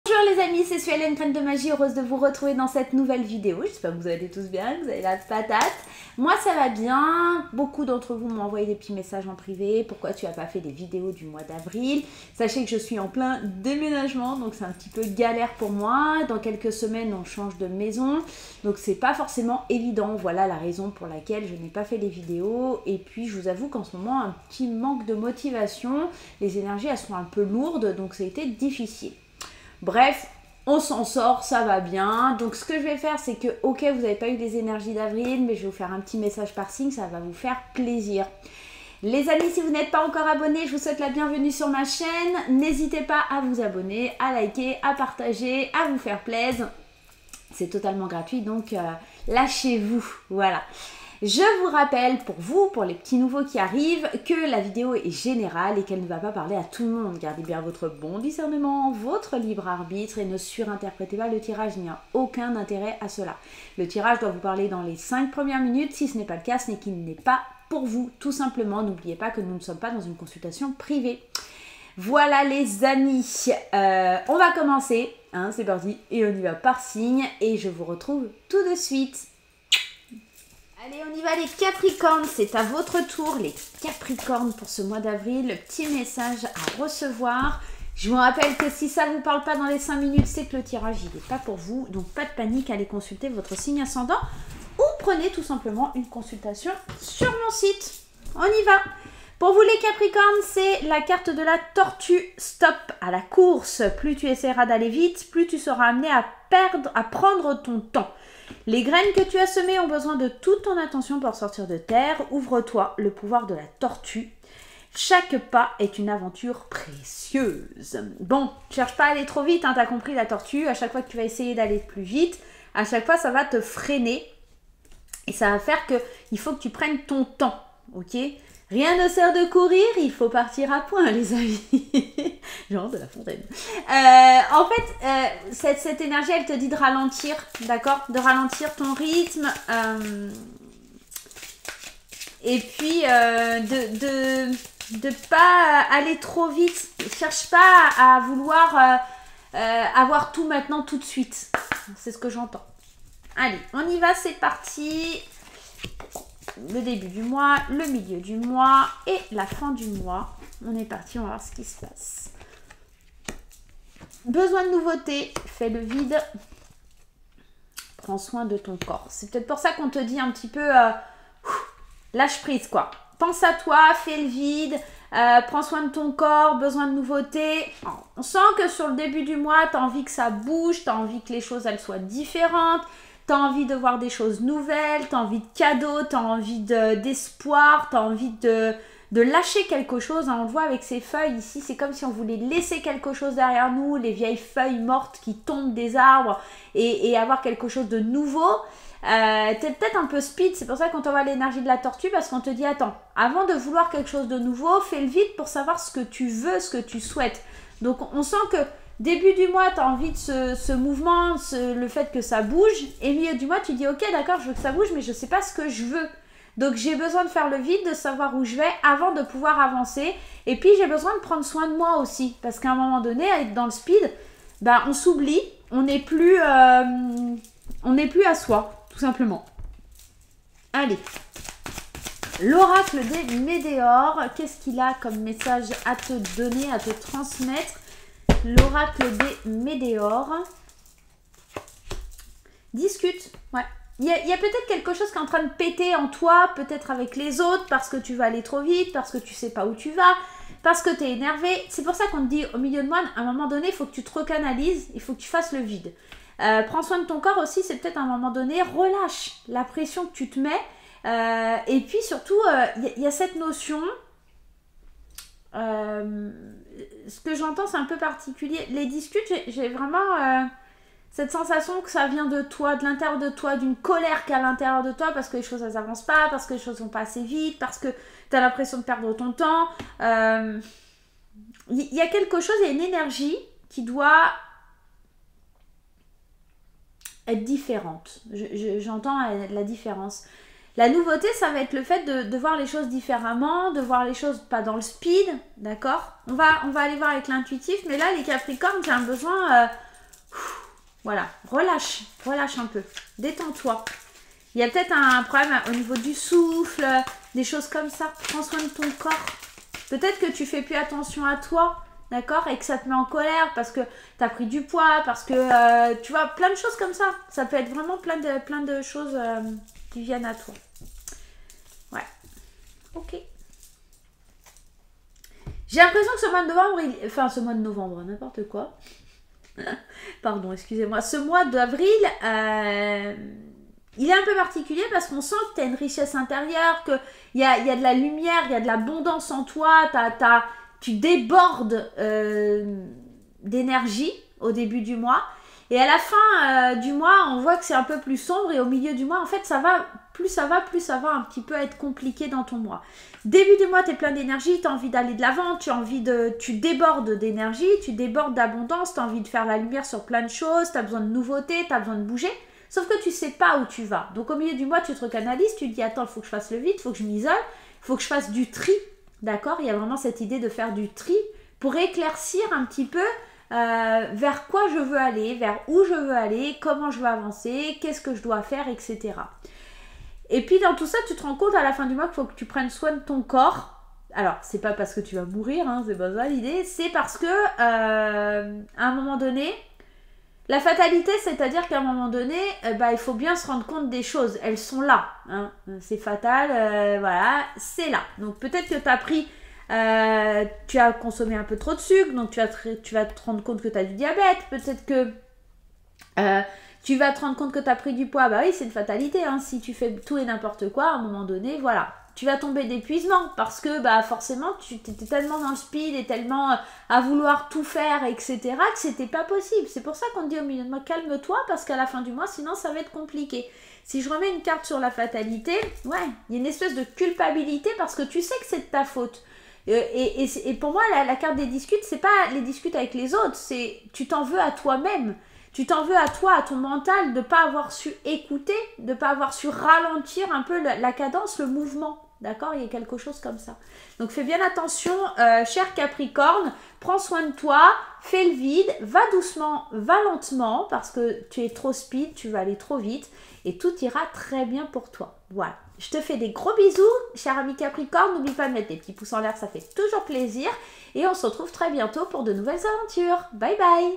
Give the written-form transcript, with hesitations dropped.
Bonjour les amis, c'est Suelen, Graine de Magie, heureuse de vous retrouver dans cette nouvelle vidéo. J'espère que vous allez tous bien, que vous avez la patate. Moi ça va bien, beaucoup d'entre vous m'ont envoyé des petits messages en privé. Pourquoi tu n'as pas fait des vidéos du mois d'avril? Sachez que je suis en plein déménagement, donc c'est un petit peu galère pour moi. Dans quelques semaines on change de maison, donc c'est pas forcément évident. Voilà la raison pour laquelle je n'ai pas fait les vidéos. Et puis je vous avoue qu'en ce moment un petit manque de motivation. Les énergies elles sont un peu lourdes, donc ça a été difficile. Bref, on s'en sort, ça va bien. Donc ce que je vais faire, c'est que, ok, vous n'avez pas eu les énergies d'avril, mais je vais vous faire un petit message par signe, ça va vous faire plaisir. Les amis, si vous n'êtes pas encore abonnés, je vous souhaite la bienvenue sur ma chaîne. N'hésitez pas à vous abonner, à liker, à partager, à vous faire plaisir. C'est totalement gratuit, donc lâchez-vous, voilà. Je vous rappelle pour vous, pour les petits nouveaux qui arrivent, que la vidéo est générale et qu'elle ne va pas parler à tout le monde. Gardez bien votre bon discernement, votre libre arbitre et ne surinterprétez pas le tirage. Il n'y a aucun intérêt à cela. Le tirage doit vous parler dans les 5 premières minutes. Si ce n'est pas le cas, ce n'est qu'il n'est pas pour vous. Tout simplement, n'oubliez pas que nous ne sommes pas dans une consultation privée. Voilà les amis, on va commencer. Hein, c'est parti et on y va par signe et je vous retrouve tout de suite. Allez, on y va les Capricornes, c'est à votre tour les Capricornes pour ce mois d'avril. Le petit message à recevoir. Je vous rappelle que si ça ne vous parle pas dans les 5 minutes, c'est que le tirage il n'est pas pour vous. Donc pas de panique, allez consulter votre signe ascendant ou prenez tout simplement une consultation sur mon site. On y va. Pour vous les Capricornes, c'est la carte de la tortue. Stop à la course. Plus tu essaieras d'aller vite, plus tu seras amené à prendre ton temps. Les graines que tu as semées ont besoin de toute ton attention pour sortir de terre. Ouvre-toi le pouvoir de la tortue. Chaque pas est une aventure précieuse. Bon, cherche pas à aller trop vite, hein, t'as compris la tortue. À chaque fois que tu vas essayer d'aller plus vite, à chaque fois ça va te freiner. Et ça va faire que il faut que tu prennes ton temps, ok? Rien ne sert de courir, il faut partir à point, les amis. Genre de la fontaine. En fait, cette énergie, elle te dit de ralentir, d'accord? De ralentir ton rythme. Et puis, de pas aller trop vite. Cherche pas à vouloir avoir tout maintenant, tout de suite. C'est ce que j'entends. Allez, on y va, c'est parti. Le début du mois, le milieu du mois et la fin du mois. On est parti, on va voir ce qui se passe. Besoin de nouveautés, fais le vide. Prends soin de ton corps. C'est peut-être pour ça qu'on te dit un petit peu lâche prise quoi. Pense à toi, fais le vide, prends soin de ton corps, besoin de nouveautés. On sent que sur le début du mois, tu as envie que ça bouge, tu as envie que les choses elles soient différentes. Tu as envie de voir des choses nouvelles, tu as envie de cadeaux, tu as envie d'espoir, tu as envie de lâcher quelque chose. On le voit avec ces feuilles ici, c'est comme si on voulait laisser quelque chose derrière nous, les vieilles feuilles mortes qui tombent des arbres et avoir quelque chose de nouveau. Tu es peut-être un peu speed, c'est pour ça qu'on t'envoie l'énergie de la tortue parce qu'on te dit attends, avant de vouloir quelque chose de nouveau, fais le vide pour savoir ce que tu veux, ce que tu souhaites. Donc on sent que début du mois, tu as envie de ce mouvement, le fait que ça bouge. Et milieu du mois, tu dis, ok, d'accord, je veux que ça bouge, mais je ne sais pas ce que je veux. Donc, j'ai besoin de faire le vide, de savoir où je vais avant de pouvoir avancer. Et puis, j'ai besoin de prendre soin de moi aussi. Parce qu'à un moment donné, être dans le speed, bah, on s'oublie. On n'est plus à soi, tout simplement. Allez. L'oracle des Médéores. Qu'est-ce qu'il a comme message à te donner, à te transmettre? L'oracle des Médéores. Discute. Ouais. Il y a peut-être quelque chose qui est en train de péter en toi, peut-être avec les autres, parce que tu vas aller trop vite, parce que tu sais pas où tu vas, parce que tu es énervé. C'est pour ça qu'on te dit au milieu de mois, à un moment donné, il faut que tu te recanalises, il faut que tu fasses le vide. Prends soin de ton corps aussi, c'est peut-être à un moment donné, relâche la pression que tu te mets. Et puis surtout, il y a cette notion... ce que j'entends c'est un peu particulier. Les discutes, j'ai vraiment cette sensation que ça vient de toi, de l'intérieur de toi, d'une colère qu'il y a à l'intérieur de toi parce que les choses elles avancent pas, parce que les choses vont pas assez vite, parce que tu as l'impression de perdre ton temps. Il y a quelque chose, il y a une énergie qui doit être différente. J'entends la différence. La nouveauté, ça va être le fait de voir les choses différemment, de voir les choses pas dans le speed, d'accord? On va aller voir avec l'intuitif, mais là, les Capricornes, j'ai un besoin Voilà, relâche un peu, détends-toi. Il y a peut-être un problème au niveau du souffle, des choses comme ça. Prends soin de ton corps. Peut-être que tu fais plus attention à toi, d'accord, et que ça te met en colère parce que tu as pris du poids, parce que tu vois, plein de choses comme ça. Ça peut être vraiment plein de choses qui viennent à toi. Ouais, ok. J'ai l'impression que ce mois de novembre, enfin ce mois de novembre, n'importe quoi. Pardon, excusez-moi. Ce mois d'avril, il est un peu particulier parce qu'on sent que tu as une richesse intérieure, qu'il y a de la lumière, il y a de l'abondance en toi, tu débordes d'énergie au début du mois. Et à la fin du mois, on voit que c'est un peu plus sombre et au milieu du mois, en fait, plus ça va un petit peu être compliqué dans ton mois. Début du mois, tu es plein d'énergie, tu as envie d'aller de l'avant, tu débordes d'énergie, tu débordes d'abondance, tu as envie de faire la lumière sur plein de choses, tu as besoin de nouveautés, tu as besoin de bouger. Sauf que tu sais pas où tu vas. Donc au milieu du mois, tu te recanalises, tu te dis attends, il faut que je fasse le vide, il faut que je m'isole, il faut que je fasse du tri. D'accord? Il y a vraiment cette idée de faire du tri pour éclaircir un petit peu vers quoi je veux aller, vers où je veux aller, comment je veux avancer, qu'est-ce que je dois faire, etc. Et puis dans tout ça, tu te rends compte à la fin du mois qu'il faut que tu prennes soin de ton corps. Alors, c'est pas parce que tu vas mourir, hein, c'est pas ça l'idée, c'est parce que à un moment donné, la fatalité, c'est-à-dire qu'à un moment donné, il faut bien se rendre compte des choses. Elles sont là. Hein. C'est fatal, voilà, c'est là. Donc peut-être que tu as pris, tu as consommé un peu trop de sucre, donc tu vas te rendre compte que tu as du diabète. Peut-être que tu vas te rendre compte que tu as pris du poids. Bah oui, c'est une fatalité. Hein. Si tu fais tout et n'importe quoi, à un moment donné, voilà. Tu vas tomber d'épuisement parce que forcément tu étais tellement dans le speed et tellement à vouloir tout faire, etc. que c'était pas possible. C'est pour ça qu'on te dit au milieu de mois, calme-toi parce qu'à la fin du mois, sinon ça va être compliqué. Si je remets une carte sur la fatalité, ouais, il y a une espèce de culpabilité parce que tu sais que c'est de ta faute. Et pour moi, la carte des discutes, c'est pas les discutes avec les autres, c'est tu t'en veux à toi-même. Tu t'en veux à toi, à ton mental, de ne pas avoir su écouter, de ne pas avoir su ralentir un peu la cadence, le mouvement. D'accord? Il y a quelque chose comme ça. Donc fais bien attention, cher Capricorne, prends soin de toi, fais le vide, va doucement, va lentement, parce que tu es trop speed, tu vas aller trop vite, et tout ira très bien pour toi. Voilà. Je te fais des gros bisous, cher ami Capricorne. N'oublie pas de mettre des petits pouces en l'air, ça fait toujours plaisir. Et on se retrouve très bientôt pour de nouvelles aventures. Bye bye!